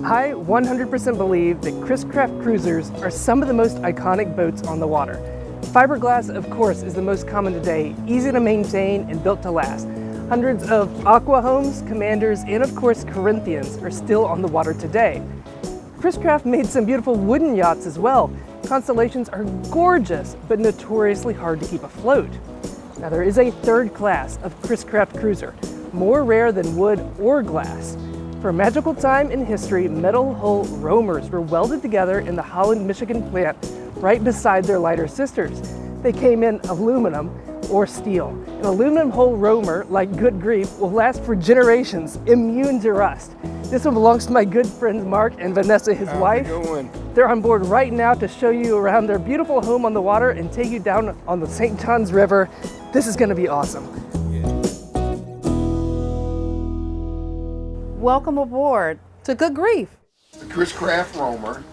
I 100% believe that Chris Craft cruisers are some of the most iconic boats on the water. Fiberglass, of course, is the most common today, easy to maintain and built to last. Hundreds of Aqua Homes, Commanders, and of course Corinthians are still on the water today. Chris Craft made some beautiful wooden yachts as well. Constellations are gorgeous, but notoriously hard to keep afloat. Now there is a third class of Chris Craft cruiser, more rare than wood or glass. For a magical time in history, metal hull roamers were welded together in the Holland, Michigan plant right beside their lighter sisters. They came in aluminum or steel. An aluminum hull roamer, like good grief, will last for generations, immune to rust. This one belongs to my good friends Mark and Vanessa, his wife. They're on board right now to show you around their beautiful home on the water and take you down on the St. Johns River. This is gonna be awesome. Welcome aboard to Good Grief. The Chris Craft Roamer,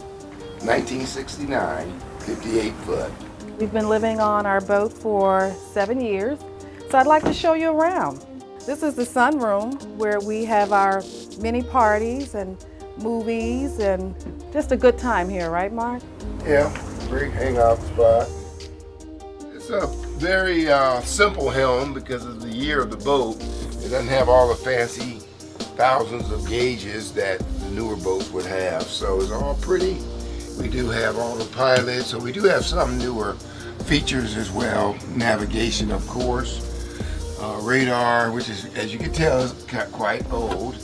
1969, 58 foot. We've been living on our boat for 7 years, so I'd like to show you around. This is the sunroom where we have our mini parties and movies and just a good time here, right, Mark? Yeah, great hangout spot. It's a very simple helm because of the year of the boat. It doesn't have all the fancy thousands of gauges that the newer boats would have, so it's all pretty. We do have autopilot, so we do have some newer features as well. Navigation, of course, radar, which is, as you can tell, is quite old.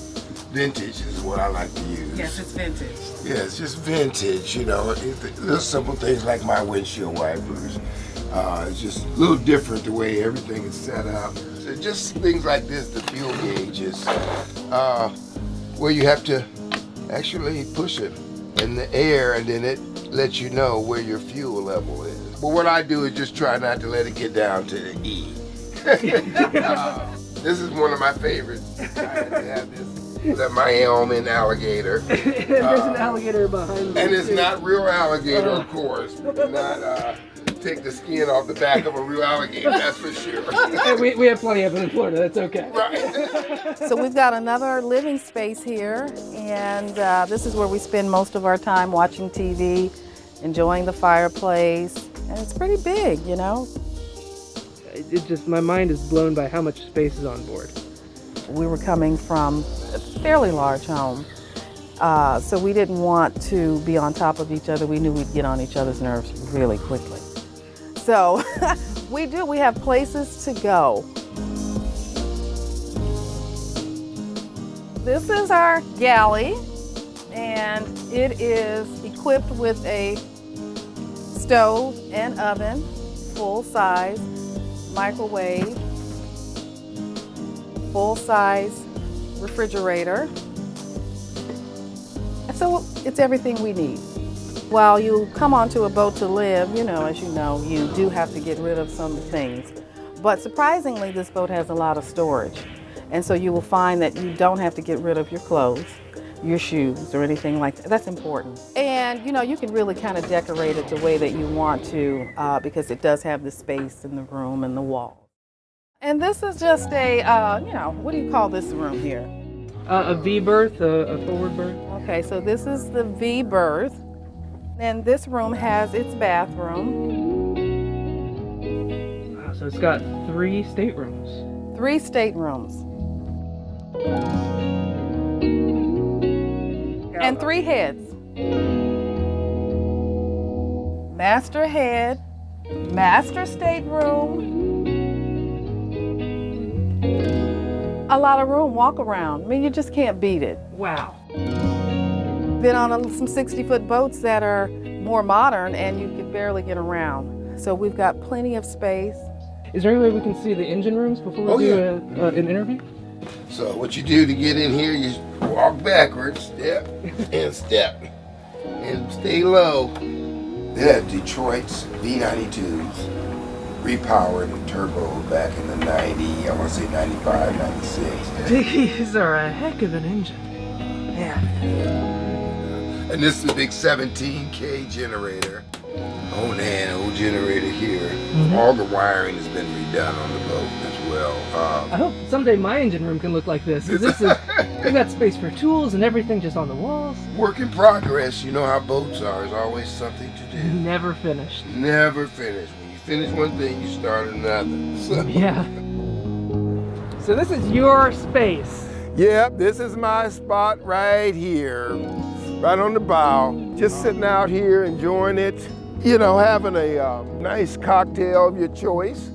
Vintage is what I like to use. Yes, it's vintage. Yeah, it's just vintage, you know. Little simple things like my windshield wipers. It's just a little different the way everything is set up. So just things like this, the fuel gauges, where you have to actually push it in the air and then it lets you know where your fuel level is. But what I do is just try not to let it get down to the E. This is one of my favorites. I have this at my helm in alligator. There's an alligator behind me. And it's not real alligator, of course. We do not take the skin off the back of a real alligator, that's for sure. we have plenty of them in Florida, that's okay. Right. So we've got another living space here, and this is where we spend most of our time watching TV, enjoying the fireplace, and it's pretty big, you know. My mind is blown by how much space is on board. We were coming from a fairly large home, so we didn't want to be on top of each other. We knew we'd get on each other's nerves really quickly. So we have places to go. This is our galley, and it is equipped with a stove and oven, full-size microwave, full-size refrigerator. So it's everything we need. While you come onto a boat to live, you know, as you know, you do have to get rid of some things. But surprisingly, this boat has a lot of storage. And so you will find that you don't have to get rid of your clothes, your shoes, or anything like that. That's important. And, you know, you can really kind of decorate it the way that you want to because it does have the space in the room and the wall. And this is just a, you know, what do you call this room here? A V berth, a forward berth. Okay, so this is the V berth. And this room has its bathroom. Wow, so it's got 3 staterooms. 3 staterooms. And 3 heads. Master head, master stateroom. A lot of room, walk around. I mean, you just can't beat it. Wow. Been on some 60-foot boats that are more modern and you can barely get around. So we've got plenty of space. Is there any way we can see the engine rooms before we do an interview? So what you do to get in here, you walk backwards, step, and step, and stay low. They had Detroit's V92s, repowered and turbo back in the 90, I want to say 95, 96. These are a heck of an engine. Yeah. And this is a big 17K generator. Old generator here. All the wiring has been redone on the boat as well. well. I hope someday my engine room can look like this, because this is, we've got space for tools and everything just on the walls. Work in progress. You know how boats are. There's always something to do. Never finished. Never finished. When you finish one thing, you start another. So. Yeah. So this is your space. Yep, this is my spot right here, right on the bow. Just sitting out here enjoying it. You know, having a nice cocktail of your choice.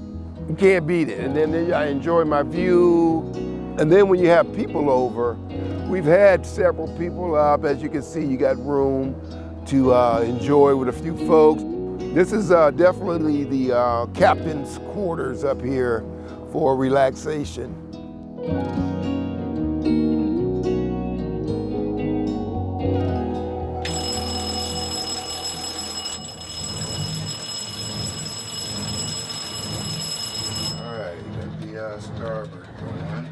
You can't beat it. And then I enjoy my view. And then when you have people over, we've had several people up. As you can see, you got room to enjoy with a few folks. This is definitely the captain's quarters up here for relaxation. Starboard going.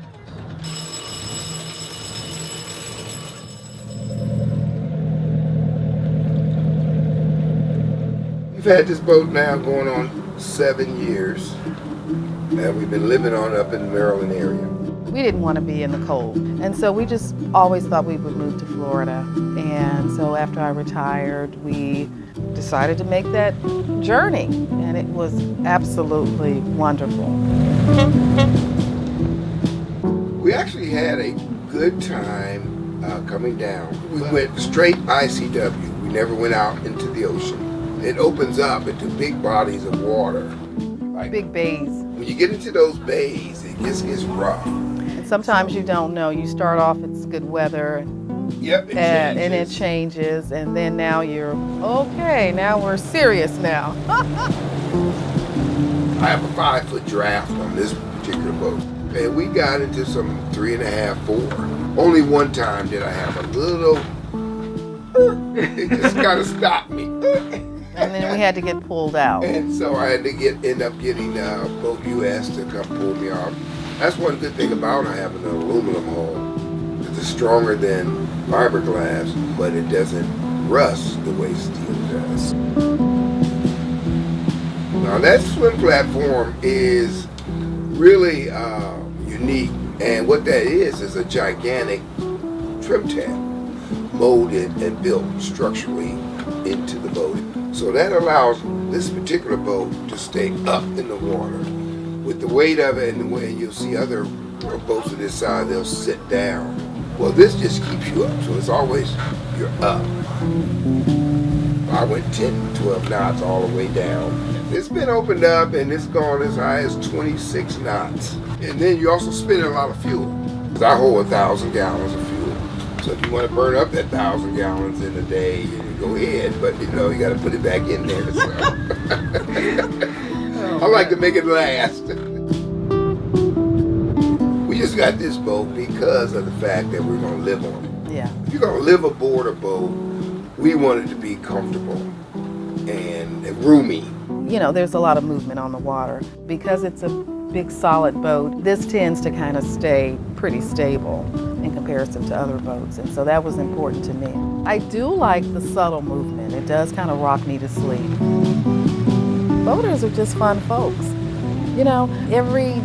We've had this boat now going on 7 years, and we've been living on up in the Maryland area. We didn't want to be in the cold, and so we just always thought we would move to Florida. And so after I retired, we decided to make that journey, and it was absolutely wonderful. We actually had a good time coming down. We went straight ICW. We never went out into the ocean. It opens up into big bodies of water. Like, big bays. When you get into those bays, it just gets rough. And sometimes you don't know. You start off, it's good weather. Yep, and it changes, and then now you're, okay, now we're serious now. I have a 5-foot draft on this particular boat. And we got into some 3.5, 4. Only one time did I have a little, it just kind of stopped me. And then we had to get pulled out. And so I had to end up getting Boat US to come pull me off. That's one good thing about having an aluminum hull. It's stronger than fiberglass, but it doesn't rust the way steel does. Now that swim platform is really unique, and what that is a gigantic trim tab molded and built structurally into the boat. So that allows this particular boat to stay up in the water. With the weight of it and the way you'll see other boats of this size, they'll sit down. Well, this just keeps you up, so it's always, you're up. I went 10, 12 knots all the way down. It's been opened up and it's gone as high as 26 knots. And then you also spend a lot of fuel. I hold 1,000 gallons of fuel. So if you want to burn up that 1,000 gallons in a day, you go ahead, but you know, you got to put it back in there. So. I like to make it last. We just got this boat because of the fact that we're going to live on it. Yeah. If you're going to live aboard a boat, we want it to be comfortable and roomy. You know, there's a lot of movement on the water. Because it's a big solid boat, this tends to kind of stay pretty stable in comparison to other boats, and so that was important to me. I do like the subtle movement. It does kind of rock me to sleep. Boaters are just fun folks. You know, every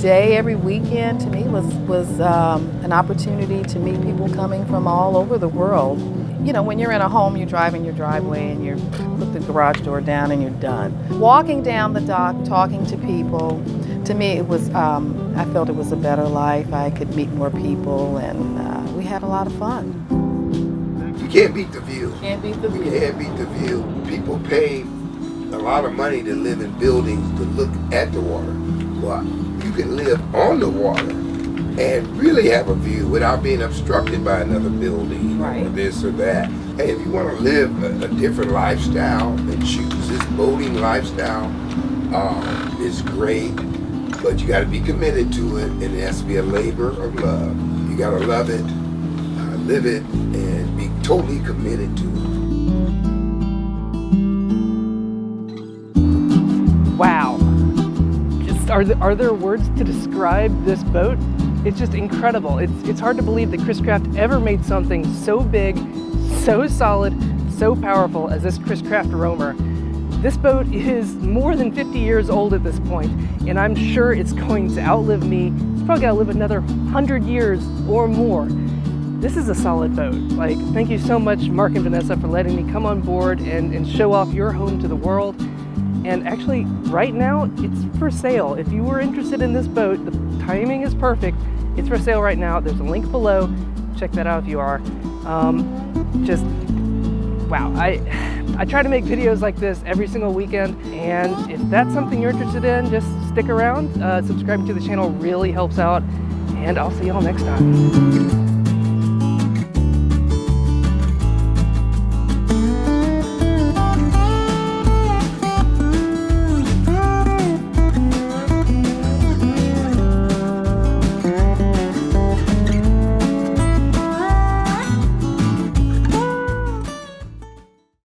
day, every weekend to me was an opportunity to meet people coming from all over the world. You know, when you're in a home, you drive in your driveway and you put the garage door down and you're done. Walking down the dock, talking to people, to me it was, I felt it was a better life. I could meet more people, and we had a lot of fun. You can't beat the view. Can't beat the view. You can't beat the view. People pay a lot of money to live in buildings to look at the water. Well, you can live on the water and really have a view without being obstructed by another building, right, or this or that. Hey, if you want to live a different lifestyle and choose this boating lifestyle, it's great, but you got to be committed to it, and it has to be a labor of love. You got to love it, live it, and be totally committed to it. Wow. Just are there words to describe this boat? It's just incredible. It's hard to believe that Chris Craft ever made something so big, so solid, so powerful as this Chris Craft Roamer. This boat is more than 50 years old at this point, and I'm sure it's going to outlive me. It's probably gonna live another 100 years or more. This is a solid boat. Like, thank you so much, Mark and Vanessa, for letting me come on board and show off your home to the world. And actually, right now, it's for sale. If you were interested in this boat, the timing is perfect. It's for sale right now. There's a link below. Check that out if you are. Just, wow. I try to make videos like this every single weekend, and if that's something you're interested in, just stick around. Subscribing to the channel really helps out, and I'll see y'all next time.